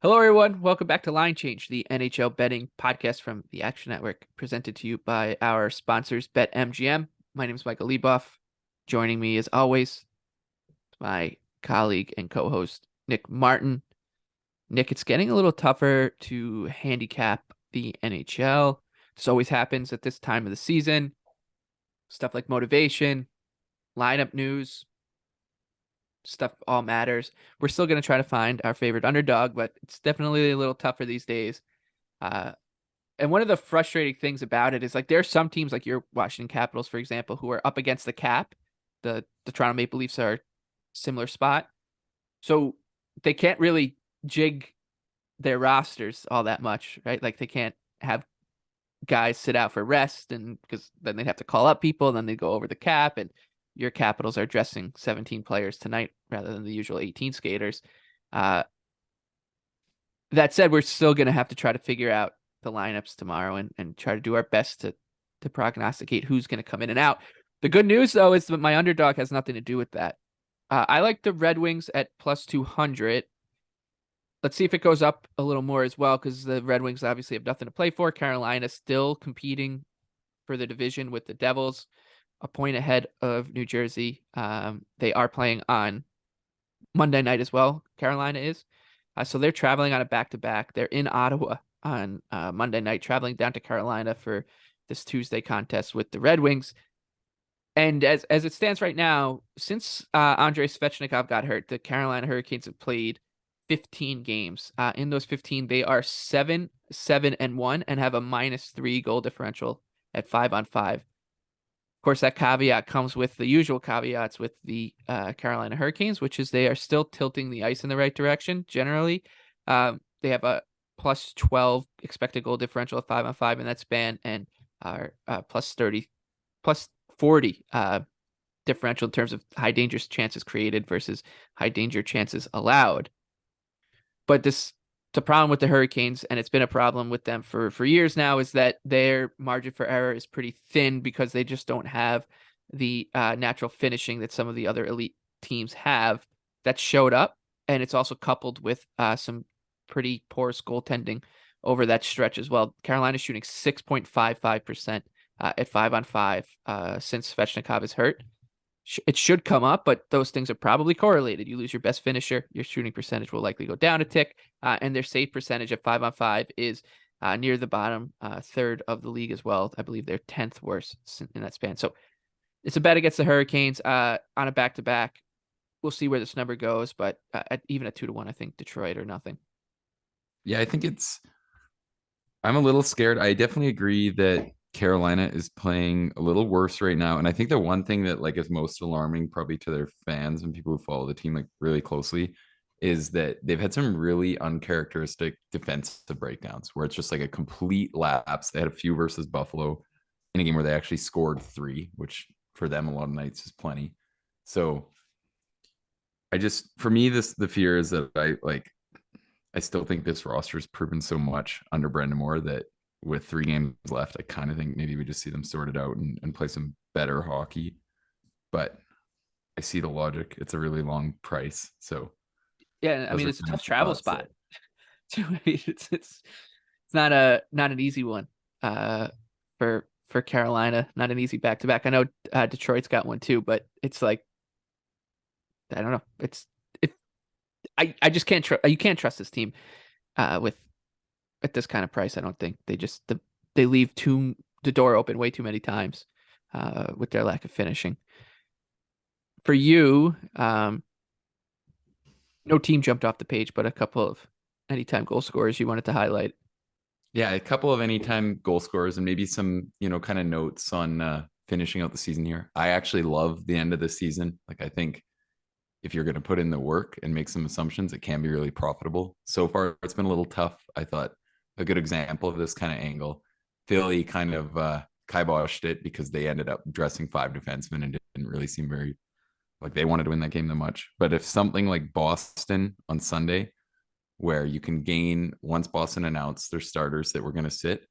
Hello, everyone. Welcome back to Line Change, the NHL betting podcast from the Action Network, presented to you by our sponsors, BetMGM. My name is Michael Leboff. Joining me, as always, my colleague and co-host, Nick Martin. Nick, it's getting a little tougher to handicap the NHL. This always happens at this time of the season. Stuff like motivation, lineup news, stuff all matters. We're still going to try to find our favorite underdog, but it's definitely a little tougher these days. Uh, and one of the frustrating things about it is like there are some teams like your Washington Capitals, for example, who are up against the cap. The Toronto Maple Leafs are a similar spot. So they can't really jig their rosters all that much, right? Like they can't have guys sit out for rest and because then they'd have to call up people and then they go over the cap and your Capitals are dressing 17 players tonight rather than the usual 18 skaters. Uh, that said, we're still going to have to try to figure out the lineups tomorrow and try to do our best to prognosticate who's going to come in and out. The good news, though, is that my underdog has nothing to do with that. I like the Red Wings at plus 200. Let's see if it goes up a little more as well, because the Red Wings obviously have nothing to play for. Carolina still competing for the division with the Devils, a point ahead of New Jersey. They are playing on Monday night as well. Carolina is. So they're traveling on a back-to-back. They're in Ottawa on Monday night, traveling down to Carolina for this Tuesday contest with the Red Wings. And as it stands right now, since Andrei Svechnikov got hurt, the Carolina Hurricanes have played 15 games. In those 15, they are 7-7-1 and have a -3 goal differential at 5-on-5. Of course, that caveat comes with the usual caveats with the Carolina Hurricanes, which is they are still tilting the ice in the right direction. Generally, they have a plus 12 expected goal differential at 5-on-5 in that span and are plus 30, plus 40 differential in terms of high danger chances created versus high danger chances allowed. But the problem with the Hurricanes, and it's been a problem with them for years now, is that their margin for error is pretty thin because they just don't have the natural finishing that some of the other elite teams have that showed up. And it's also coupled with some pretty porous goaltending over that stretch as well. Carolina's shooting 6.55% at 5-on-5 since Svechnikov is hurt. It should come up, but those things are probably correlated. You lose your best finisher, your shooting percentage will likely go down a tick, and their save percentage at 5-on-5 is near the bottom third of the league as well. I believe they're 10th worst in that span. So it's a bet against the Hurricanes on a back-to-back. We'll see where this number goes, but even at 2-1, I think Detroit or nothing. Yeah, I think I'm a little scared. I definitely agree that Carolina is playing a little worse right now. And I think the one thing that like is most alarming probably to their fans and people who follow the team like really closely is that they've had some really uncharacteristic defensive breakdowns where it's just like a complete lapse. They had a few versus Buffalo in a game where they actually scored 3, which for them a lot of nights is plenty. So for me, the fear is that I still think this roster has proven so much under Brendan Moore that with 3 games left, I kind of think maybe we just see them sort it out and play some better hockey. But I see the logic. It's a really long price. So yeah, I mean it's a tough travel spot. So it's not an easy one for Carolina. Not an easy back-to-back. I know Detroit's got one too, but it's like I don't know. I just can't trust. You can't trust this team with at this kind of price. I don't think they leave the door open way too many times with their lack of finishing. For you, no team jumped off the page, but a couple of anytime goal scorers you wanted to highlight. Yeah, a couple of anytime goal scorers and maybe some kind of notes on finishing out the season here. I actually love the end of the season. Like I think if you're going to put in the work and make some assumptions, it can be really profitable. So far, it's been a little tough. I thought a good example of this kind of angle, Philly kind of kiboshed it because they ended up dressing 5 defensemen and didn't really seem very like they wanted to win that game that much. But if something like Boston on Sunday, where you can gain once Boston announced their starters that were going to sit,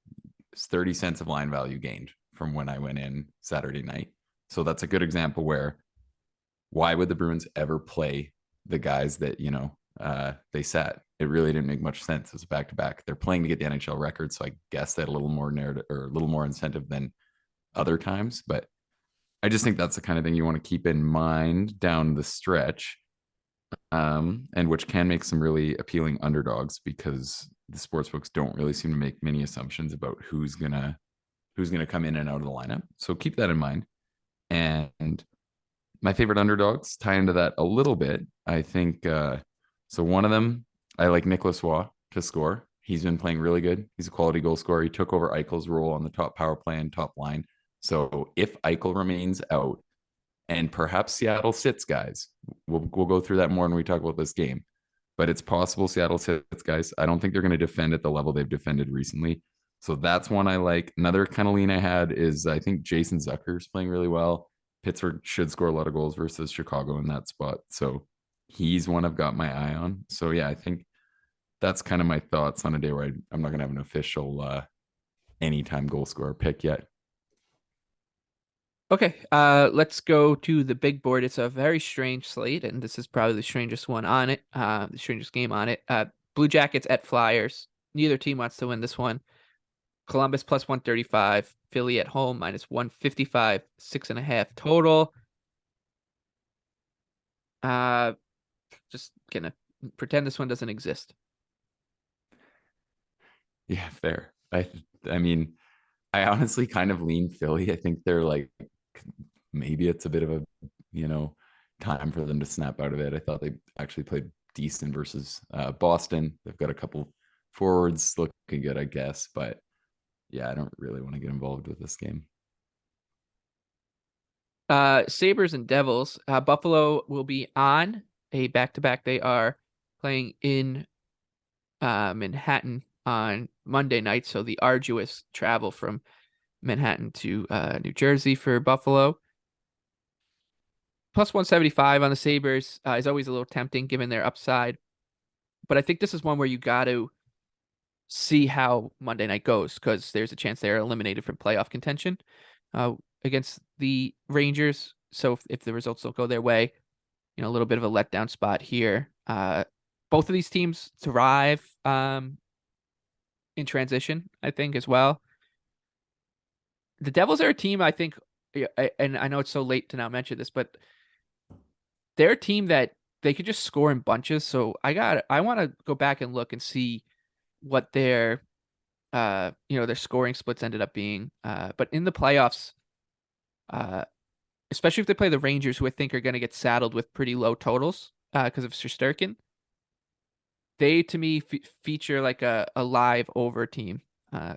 it's 30 cents of line value gained from when I went in Saturday night. So that's a good example where why would the Bruins ever play the guys that, they sat. It really didn't make much sense as a back-to-back. They're playing to get the NHL record, so I guess they had a little more narrative or a little more incentive than other times. But I just think that's the kind of thing you want to keep in mind down the stretch, and which can make some really appealing underdogs because the sportsbooks don't really seem to make many assumptions about who's gonna come in and out of the lineup. So keep that in mind. And my favorite underdogs tie into that a little bit. I think so. One of them, I like Nicholas Waugh to score. He's been playing really good. He's a quality goal scorer. He took over Eichel's role on the top power play and top line. So if Eichel remains out and perhaps Seattle sits guys, we'll go through that more when we talk about this game. But it's possible Seattle sits guys. I don't think they're going to defend at the level they've defended recently. So that's one I like. Another kind of lean I had is I think Jason Zucker's playing really well. Pittsburgh should score a lot of goals versus Chicago in that spot. So he's one I've got my eye on. So yeah, I think that's kind of my thoughts on a day where I'm not going to have an official anytime goal scorer pick yet. Okay, let's go to the big board. It's a very strange slate, and this is probably the strangest one on it, the strangest game on it. Blue Jackets at Flyers. Neither team wants to win this one. Columbus plus 135, Philly at home minus 155, 6.5 total. Just gonna pretend this one doesn't exist. Yeah, fair. I mean, I honestly kind of lean Philly. I think they're like maybe it's a bit of a time for them to snap out of it. I thought they actually played decent versus Boston. They've got a couple forwards looking good, I guess, but yeah, I don't really want to get involved with this game. Sabres and Devils. Buffalo will be on a back-to-back. They are playing in Manhattan on Monday night, so the arduous travel from Manhattan to New Jersey for Buffalo. Plus 175 on the Sabres is always a little tempting given their upside, but I think this is one where you got to see how Monday night goes because there's a chance they're eliminated from playoff contention against the Rangers. So if the results don't go their way, a little bit of a letdown spot here. Both of these teams thrive in transition, I think, as well. The Devils are a team, I think, and I know it's so late to now mention this, but they're a team that they could just score in bunches. So I want to go back and look and see what their their scoring splits ended up being. But in the playoffs, especially if they play the Rangers, who I think are going to get saddled with pretty low totals because of Shesterkin, they to me feature like a live over team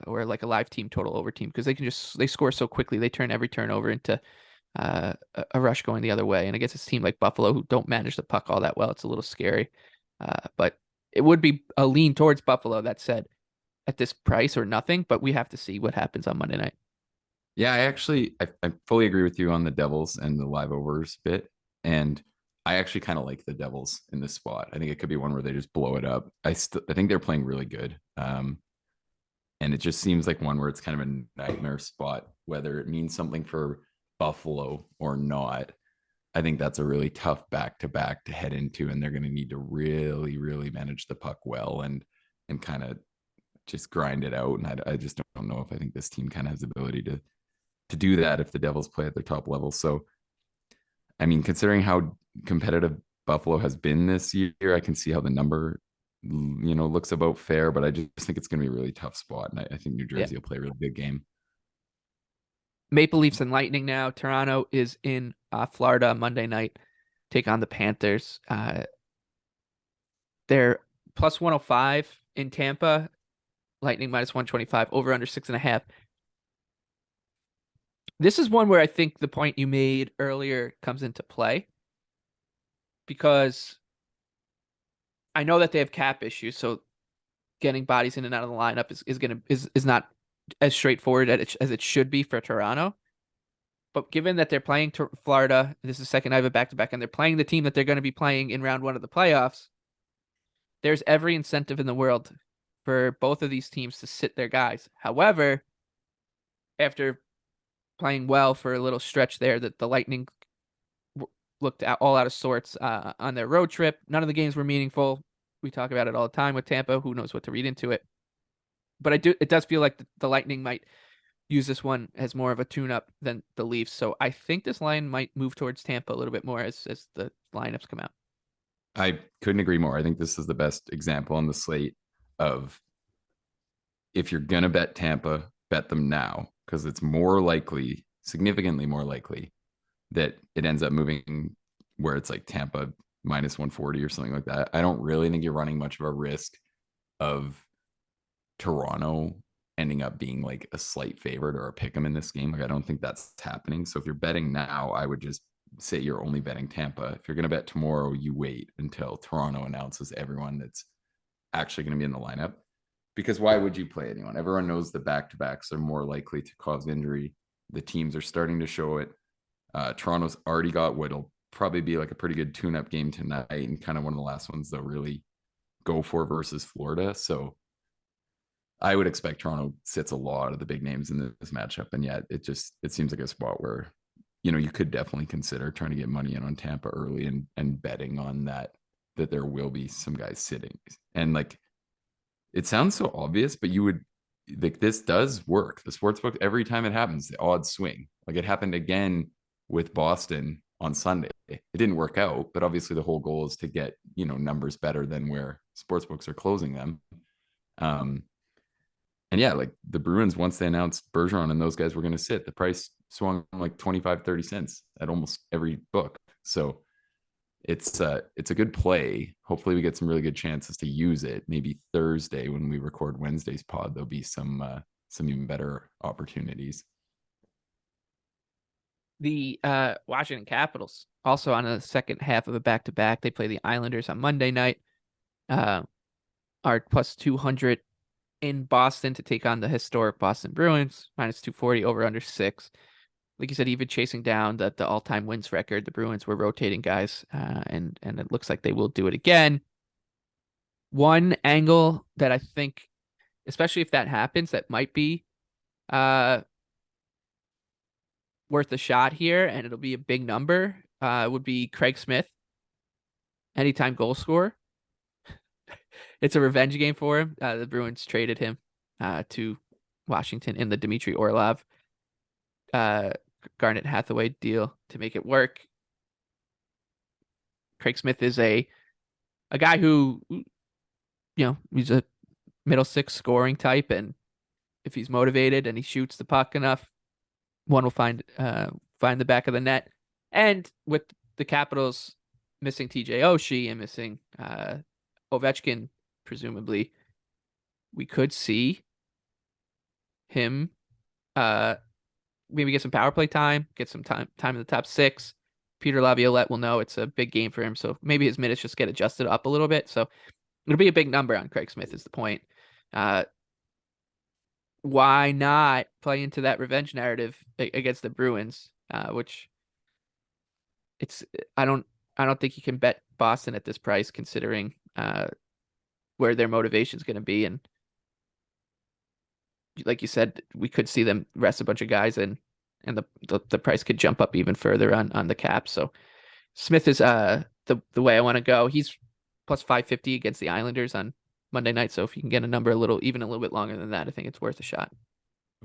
or like a live team total over team because they score so quickly. They turn every turnover into a rush going the other way. And against a team like Buffalo who don't manage the puck all that well, it's a little scary. But it would be a lean towards Buffalo, that said, at this price or nothing, but we have to see what happens on Monday night. Yeah, I fully agree with you on the Devils and the live overs bit. And I actually kind of like the Devils in this spot. I think it could be one where they just blow it up. I think they're playing really good. And it just seems like one where it's kind of a nightmare spot, whether it means something for Buffalo or not. I think that's a really tough back-to-back to head into, and they're going to need to really, really manage the puck well and kind of just grind it out. And I just don't know if I think this team kind of has the ability to do that if the Devils play at their top level. So, I mean, considering how competitive Buffalo has been this year, I can see how the number, looks about fair, but I just think it's going to be a really tough spot. And I think New Jersey will play a really good game. Maple Leafs and Lightning now. Toronto is in Florida Monday night, take on the Panthers. They're plus 105 in Tampa. Lightning minus 125, over under 6.5. This is one where I think the point you made earlier comes into play because I know that they have cap issues, so getting bodies in and out of the lineup is not as straightforward as it should be for Toronto. But given that they're playing Florida, this is the second night of a back-to-back, and they're playing the team that they're going to be playing in round one of the playoffs, there's every incentive in the world for both of these teams to sit their guys. However, after playing well for a little stretch there, that the Lightning looked all out of sorts on their road trip. None of the games were meaningful. We talk about it all the time with Tampa. Who knows what to read into it? But it does feel like the Lightning might use this one as more of a tune-up than the Leafs. So I think this line might move towards Tampa a little bit more as the lineups come out. I couldn't agree more. I think this is the best example on the slate of, if you're going to bet Tampa, bet them now, because it's more likely, significantly more likely, that it ends up moving where it's like Tampa minus 140 or something like that. I don't really think you're running much of a risk of Toronto ending up being like a slight favorite or a pick 'em in this game. Like, I don't think that's happening. So if you're betting now, I would just say you're only betting Tampa. If you're going to bet tomorrow, you wait until Toronto announces everyone that's actually going to be in the lineup. Because why would you play anyone? Everyone knows the back-to-backs are more likely to cause injury. The teams are starting to show it. Toronto's already got what'll probably be like a pretty good tune-up game tonight, and kind of one of the last ones they'll really go for versus Florida. So I would expect Toronto sits a lot of the big names in this matchup, and yet it seems like a spot where, you could definitely consider trying to get money in on Tampa early and betting on that there will be some guys sitting. And like, it sounds so obvious, but you would, like, this does work. The sportsbook, every time it happens, the odds swing. Like, it happened again with Boston on Sunday. It didn't work out, but obviously the whole goal is to get, numbers better than where sportsbooks are closing them. And yeah, like the Bruins, once they announced Bergeron and those guys were going to sit, the price swung like 25, 30 cents at almost every book. So it's a good play. Hopefully we get some really good chances to use it. Maybe Thursday when we record Wednesday's pod, there'll be some even better opportunities. The Washington Capitals also on the second half of a back-to-back. They play the Islanders on Monday night. Are plus 200 in Boston to take on the historic Boston Bruins, minus 240 over under 6. Like you said, even chasing down the all-time wins record, the Bruins were rotating guys, and it looks like they will do it again. One angle that I think, especially if that happens, that might be worth a shot here, and it'll be a big number, would be Craig Smith, anytime goal scorer. It's a revenge game for him. The Bruins traded him to Washington in the Dmitry Orlov Garnet Hathaway deal to make it work. Craig Smith is a guy who, he's a middle six scoring type, and if he's motivated and he shoots the puck enough, one will find the back of the net. And with the Capitals missing TJ Oshie and missing Ovechkin, presumably, we could see him maybe get some power play time, get some time in the top 6. Peter Laviolette will know it's a big game for him, so maybe his minutes just get adjusted up a little bit. So it'll be a big number on Craig Smith is the point. Why not play into that revenge narrative against the Bruins, which I don't think you can bet Boston at this price considering where their motivation is going to be. And like you said, we could see them rest a bunch of guys and the price could jump up even further on the cap. So Smith is the way I want to go. He's plus 550 against the Islanders on Monday night. So if you can get a number a little bit longer than that, I think it's worth a shot.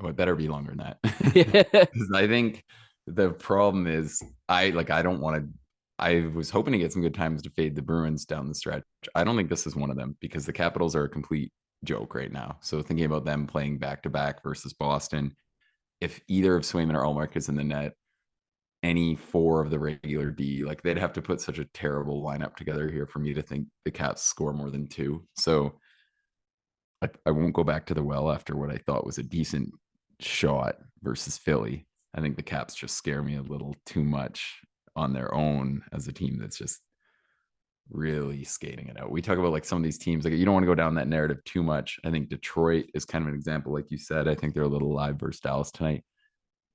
Oh, it better be longer than that. Yeah. Because I think the problem is I don't want to. I was hoping to get some good times to fade the Bruins down the stretch. I don't think this is one of them because the Capitals are a complete joke right now. So thinking about them playing back to back versus Boston, if either of Swayman or Allmark is in the net, any 4 of the regular D, like they'd have to put such a terrible lineup together here for me to think the Caps score more than 2. So I won't go back to the well after what I thought was a decent shot versus Philly. I think the Caps just scare me a little too much on their own as a team that's just really skating it out. We talk about like some of these teams, like you don't want to go down that narrative too much. I think Detroit is kind of an example, like you said. I think they're a little live versus Dallas tonight,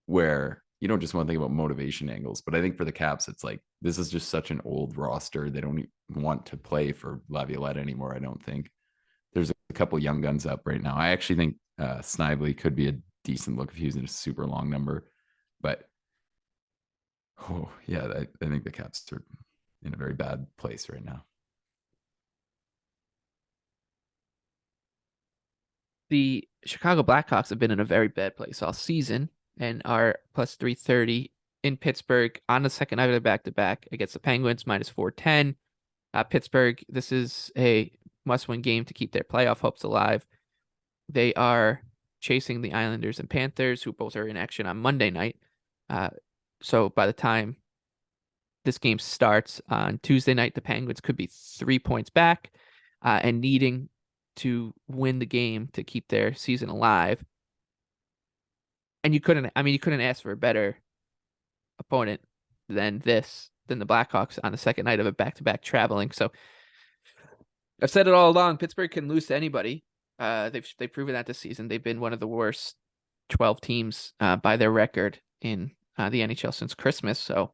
where you don't just want to think about motivation angles, but I think for the Caps, it's like this is just such an old roster. They don't want to play for Laviolette anymore. I don't think. There's a couple young guns up right now. I actually think Snively could be a decent look if he was in a super long number, but I think the Caps are in a very bad place right now. The Chicago Blackhawks have been in a very bad place all season and are plus 330 in Pittsburgh on the second night of the back-to-back against the Penguins, minus 410. Pittsburgh, this is a must-win game to keep their playoff hopes alive. They are chasing the Islanders and Panthers, who both are in action on Monday night. So by the time this game starts on Tuesday night, the Penguins could be 3 points back and needing to win the game to keep their season alive. And you couldn't ask for a better opponent than the Blackhawks on the second night of a back-to-back traveling. So I've said it all along, Pittsburgh can lose to anybody. They've proven that this season. They've been one of the worst 12 teams by their record in the NHL since Christmas. So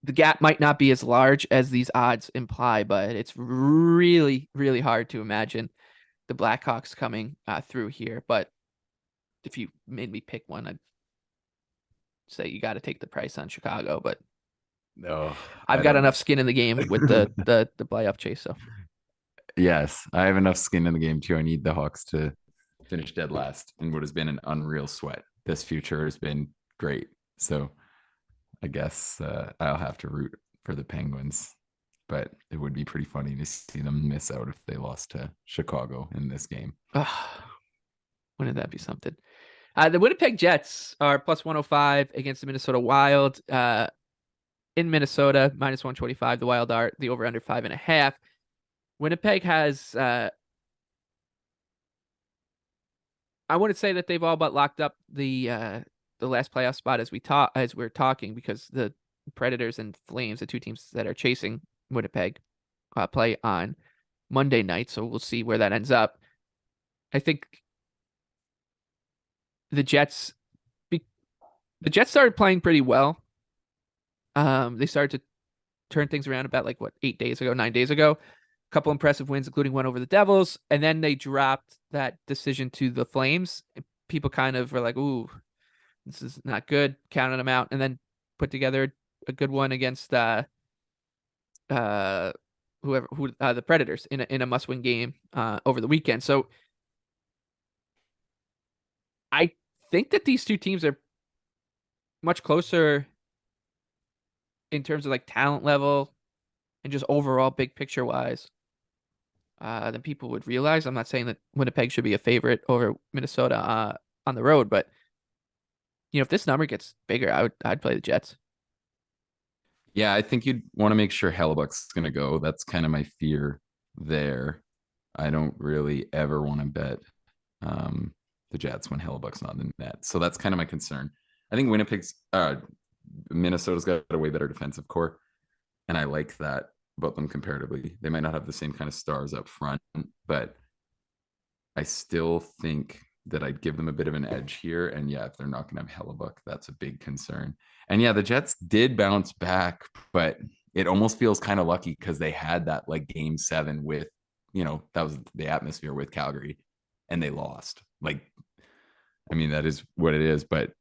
the gap might not be as large as these odds imply, but it's really, really hard to imagine the Blackhawks coming through here. But if you made me pick one, I'd say you got to take the price on Chicago. But No, I've got enough skin in the game with the playoff chase. So yes, I have enough skin in the game too. I need the Hawks to finish dead last in what has been an unreal sweat. This future has been great. So I guess I'll have to root for the Penguins, but it would be pretty funny to see them miss out if they lost to Chicago in this game. Wouldn't that be something? The Winnipeg Jets are plus 105 against the Minnesota Wild. In Minnesota, minus 125. The Wild are the over under 5.5. Winnipeg has I wouldn't say that they've all but locked up the last playoff spot as we're talking, because the Predators and Flames, the two teams that are chasing Winnipeg, play on Monday night. So we'll see where that ends up. I think the Jets started playing pretty well. They started to turn things around about 9 days ago. A couple impressive wins, including one over the Devils, and then they dropped that decision to the Flames. People kind of were like, "Ooh, this is not good," counting them out, and then put together a good one against the Predators in a must-win game over the weekend. So I think that these two teams are much closer in terms of talent level and just overall big picture wise than people would realize. I'm not saying that Winnipeg should be a favorite over Minnesota on the road, but if this number gets bigger, I'd play the Jets. Yeah, I think you'd want to make sure Hellebuck's going to go. That's kind of my fear there. I don't really ever want to bet the Jets when Hellebuck's not in the net. So that's kind of my concern. I think Minnesota's got a way better defensive core, and I like that about them comparatively. They might not have the same kind of stars up front, but I still think that I'd give them a bit of an edge here. And yeah, if they're not going to have Hellebuck, that's a big concern. And yeah, the Jets did bounce back, but it almost feels kind of lucky because they had that game 7 with, that was the atmosphere with Calgary, and they lost. That is what it is, but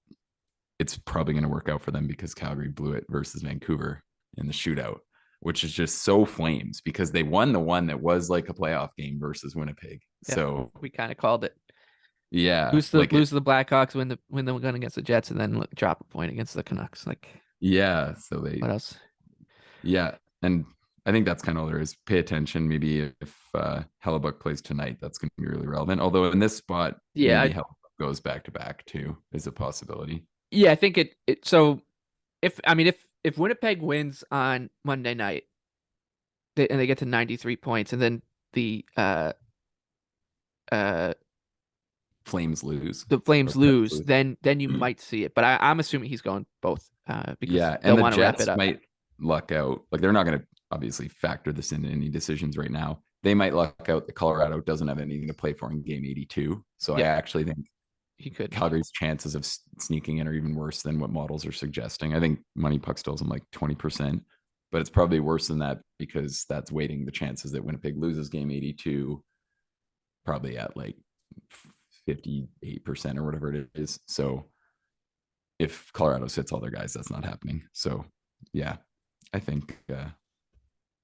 it's probably going to work out for them because Calgary blew it versus Vancouver in the shootout, which is just so Flames because they won the one that was like a playoff game versus Winnipeg. Yeah, so we kind of called it. Yeah, lose the Blackhawks, win the one against the Jets, and then drop a point against the Canucks. Yeah, so what else? Yeah, and I think that's kind of all there is. Pay attention. Maybe if Hellebuck plays tonight, that's going to be really relevant. Although in this spot, maybe Hellebuck goes back to back too is a possibility. Yeah, I think it. So if Winnipeg wins on Monday night, and they get to 93 points, and then the Flames lose. The Flames lose, then you might see it. But I'm assuming he's going both because and the Jets might luck out. They're not going to obviously factor this into any decisions right now. They might luck out that Colorado doesn't have anything to play for in game 82. So I actually think he could. Calgary's chances of sneaking in are even worse than what models are suggesting. I think Money Puck still them 20%, but it's probably worse than that because that's weighting the chances that Winnipeg loses game 82 probably at 58% or whatever it is. So if Colorado sits all their guys, that's not happening. So yeah, I think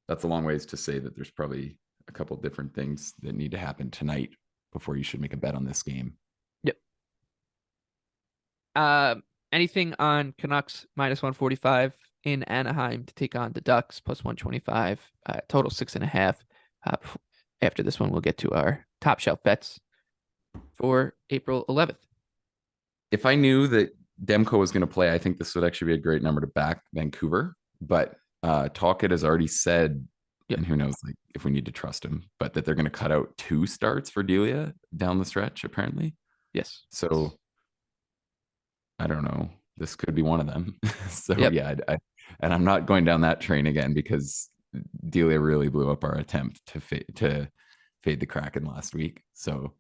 that's a long ways to say that there's probably a couple different things that need to happen tonight before you should make a bet on this game. Yep. Anything on Canucks -145 in Anaheim to take on the Ducks +125, total 6.5. After this one, we'll get to our top shelf bets for April 11th. If I knew that Demko was going to play, I think this would actually be a great number to back Vancouver. But Talkit has already said, Yep. and who knows, like if we need to trust him, but that they're going to cut out 2 starts for Delia down the stretch, apparently. Yes. So I don't know. This could be one of them. So Yep. yeah, and I'm not going down that train again because Delia really blew up our attempt to fade the Kraken last week. So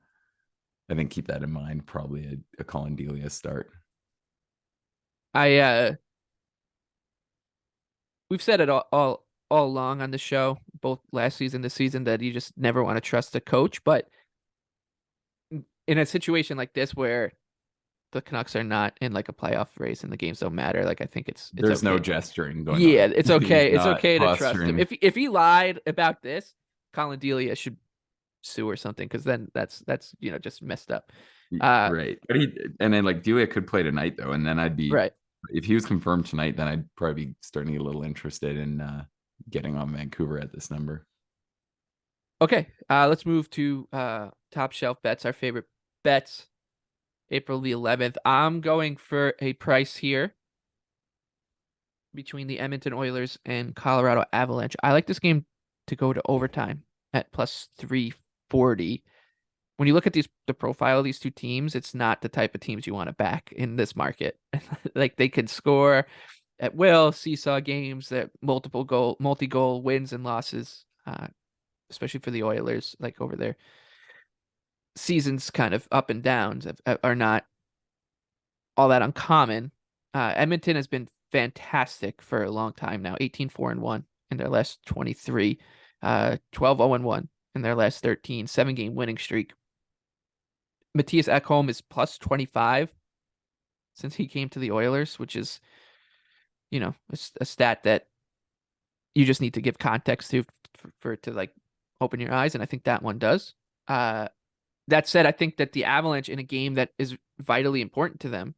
I think keep that in mind. Probably a Colin Delia start. We've said it all along on the show, both last season, this season, that you just never want to trust a coach. But in a situation like this where the Canucks are not in like a playoff race and the games don't matter, like I think it's There's okay. no gesturing going Yeah, on. it's He's okay. It's not okay to trust him. posturing. If he lied about this, Colin Delia should sue or something, because then that's just messed up. Right. But then like Delia could play tonight though, and then I'd be Right. if he was confirmed tonight, then I'd probably be starting to get a little interested in getting on Vancouver at this number. Okay. Let's move to top shelf bets, our favorite bets. April the 11th. I'm going for a price here between the Edmonton Oilers and Colorado Avalanche. I like this game to go to overtime at +340. When you look at the profile of these two teams, it's not the type of teams you want to back in this market. Like they can score at will, seesaw games, that multi-goal wins and losses, especially for the Oilers, like over their seasons kind of up and downs are not all that uncommon. Edmonton has been fantastic for a long time now. 18-4-1 in their last 23, 12-0-1 in their last 13, 7-game winning streak. Matthias Ekholm is +25 since he came to the Oilers, which is, a stat that you just need to give context to for it to like open your eyes, and I think that one does. That said, I think that the Avalanche, in a game that is vitally important to them,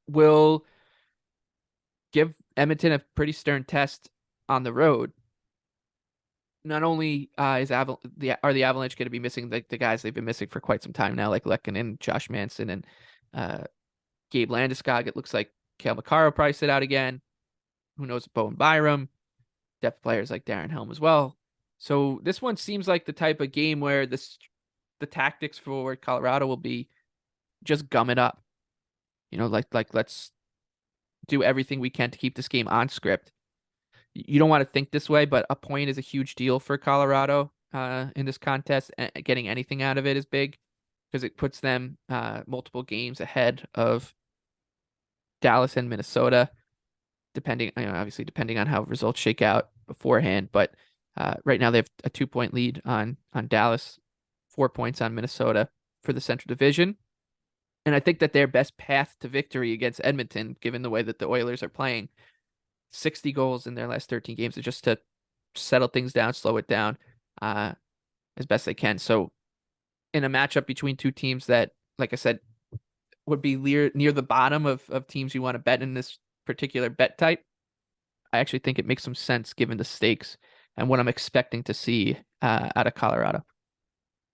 will give Edmonton a pretty stern test on the road. Not only are the Avalanche going to be missing the guys they've been missing for quite some time now, like Lehkonen, Josh Manson, and Gabe Landeskog. It looks like Cale Makar probably sit out again. Who knows? Bowen Byram, depth players like Darren Helm as well. So this one seems like the type of game where the tactics for Colorado will be just gum it up. Like let's do everything we can to keep this game on script. You don't want to think this way, but a point is a huge deal for Colorado in this contest. And getting anything out of it is big because it puts them multiple games ahead of Dallas and Minnesota, obviously depending on how results shake out beforehand. But right now they have a 2-point lead on Dallas, 4 points on Minnesota for the Central Division. And I think that their best path to victory against Edmonton, given the way that the Oilers are playing, 60 goals in their last 13 games, is just to settle things down, slow it down as best they can. So in a matchup between two teams that, like I said, would be near the bottom of teams you want to bet in this particular bet type, I actually think it makes some sense given the stakes and what I'm expecting to see out of Colorado.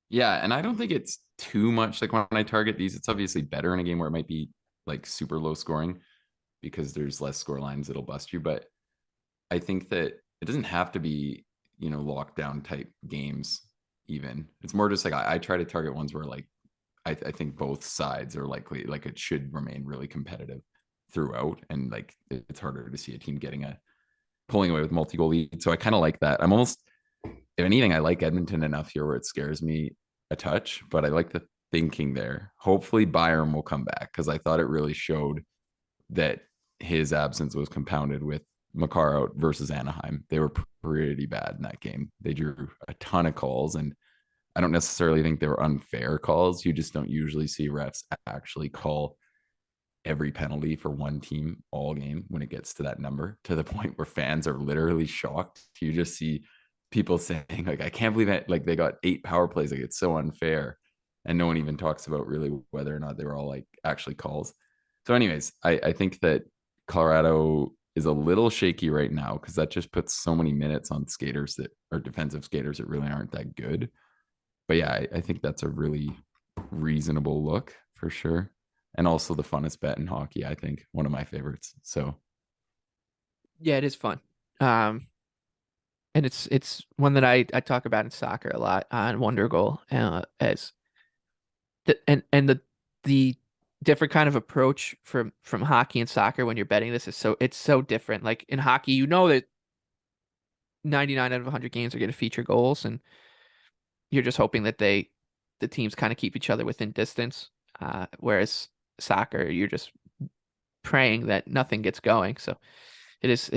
Yeah, and I don't think it's too much like when I target these, it's obviously better in a game where it might be like super low scoring because there's less score lines that'll bust you. But I think that it doesn't have to be, lockdown type games even. It's more just like I try to target ones where like I think both sides are likely, like it should remain really competitive throughout. And like it's harder to see a team pulling away with multi-goal lead. So I kind of like that. I'm almost, if anything, I like Edmonton enough here where it scares me a touch, but I like the thinking there. Hopefully Byram will come back because I thought it really showed that his absence was compounded with Makar out versus Anaheim. They were pretty bad in that game. They drew a ton of calls, and I don't necessarily think they were unfair calls. You just don't usually see refs actually call every penalty for one team all game when it gets to that number, to the point where fans are literally shocked. You just see people saying like, I can't believe it, like they got 8 power plays, like it's so unfair, and no one even talks about really whether or not they were all like actually calls. So anyways, I think that Colorado is a little shaky right now because that just puts so many minutes on skaters that are defensive skaters that really aren't that good. But yeah, I think that's a really reasonable look for sure, and also the funnest bet in hockey. I think one of my favorites. So Yeah, it is fun. And it's one that I talk about in soccer a lot on Wonder Goal, as the different kind of approach from hockey and soccer when you're betting this is it's so different. Like in hockey, you know that 99 out of 100 games are going to feature goals, and you're just hoping that the teams kind of keep each other within distance. Whereas soccer, you're just praying that nothing gets going. So it is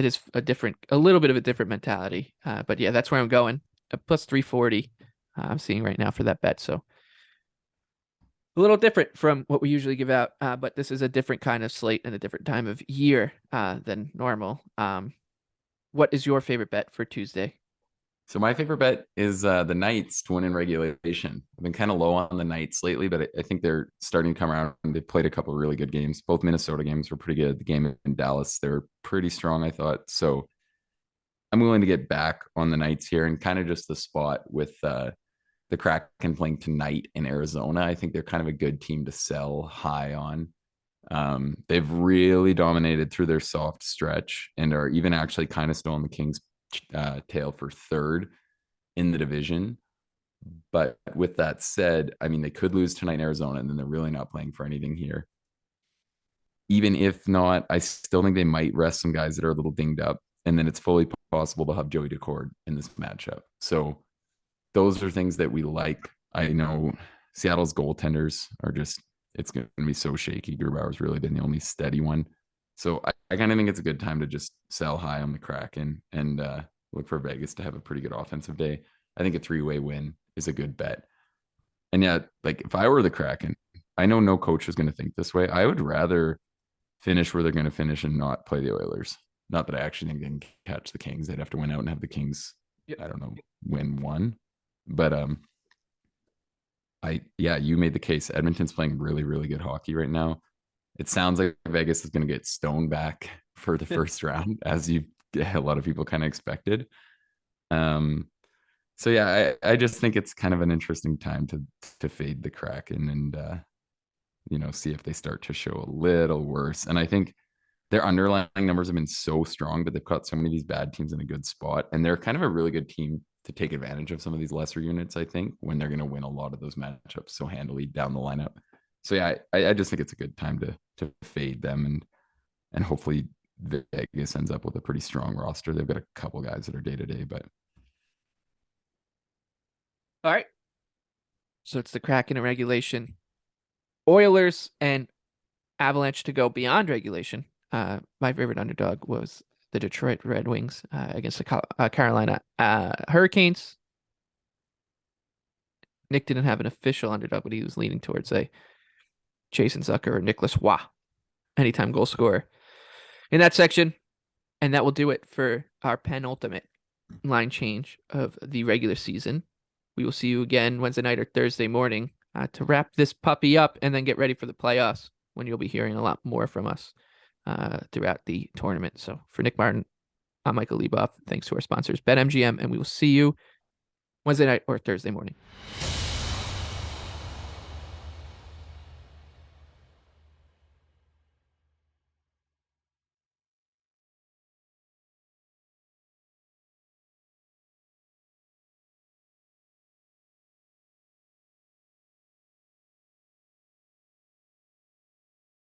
a little bit of a different mentality. But yeah, that's where I'm going. Plus 340, I'm seeing right now for that bet. So a little different from what we usually give out, but this is a different kind of slate and a different time of year than normal. What is your favorite bet for Tuesday? So my favorite bet is the Knights to win in regulation. I've been kind of low on the Knights lately, but I think they're starting to come around. They played a couple of really good games. Both Minnesota games were pretty good. The game in Dallas, they were pretty strong, I thought. So I'm willing to get back on the Knights here, and kind of just the spot with the Kraken playing tonight in Arizona. I think they're kind of a good team to sell high on. They've really dominated through their soft stretch and are even actually kind of still on the Kings' tail for third in the division. But with that said, I mean, they could lose tonight in Arizona, and then they're really not playing for anything here. Even if not, I still think they might rest some guys that are a little dinged up, and then it's fully possible to have Joey Decord in this matchup. So those are things that we like. I know Seattle's goaltenders are just, it's going to be so shaky. Grubauer's really been the only steady one. So I kind of think it's a good time to just sell high on the Kraken and look for Vegas to have a pretty good offensive day. I think a 3-way win is a good bet. And yeah, like if I were the Kraken, I know no coach is going to think this way. I would rather finish where they're going to finish and not play the Oilers. Not that I actually think they can catch the Kings. They'd have to win out and have the Kings, I don't know, win one. But you made the case. Edmonton's playing really, really good hockey right now. It sounds like Vegas is going to get Stone back for the first round, as a lot of people kind of expected. So yeah, I just think it's kind of an interesting time to fade the Kraken and see if they start to show a little worse. And I think their underlying numbers have been so strong, but they've caught so many of these bad teams in a good spot, and they're kind of a really good team to take advantage of some of these lesser units, I think, when they're going to win a lot of those matchups so handily down the lineup. So yeah, I just think it's a good time to fade them, and hopefully Vegas ends up with a pretty strong roster. They've got a couple guys that are day to day, but All right. So it's the Kraken in regulation, Oilers and Avalanche to go beyond regulation. My favorite underdog was the Detroit Red Wings against the Carolina Hurricanes. Nick didn't have an official underdog, but he was leaning towards a Jason Zucker or Nicholas Waugh, anytime goal scorer in that section. And that will do it for our penultimate line change of the regular season. We will see you again Wednesday night or Thursday morning to wrap this puppy up and then get ready for the playoffs, when you'll be hearing a lot more from us throughout the tournament. So for Nick Martin, I'm Michael Leboff. Thanks to our sponsors, BetMGM, and we will see you Wednesday night or Thursday morning.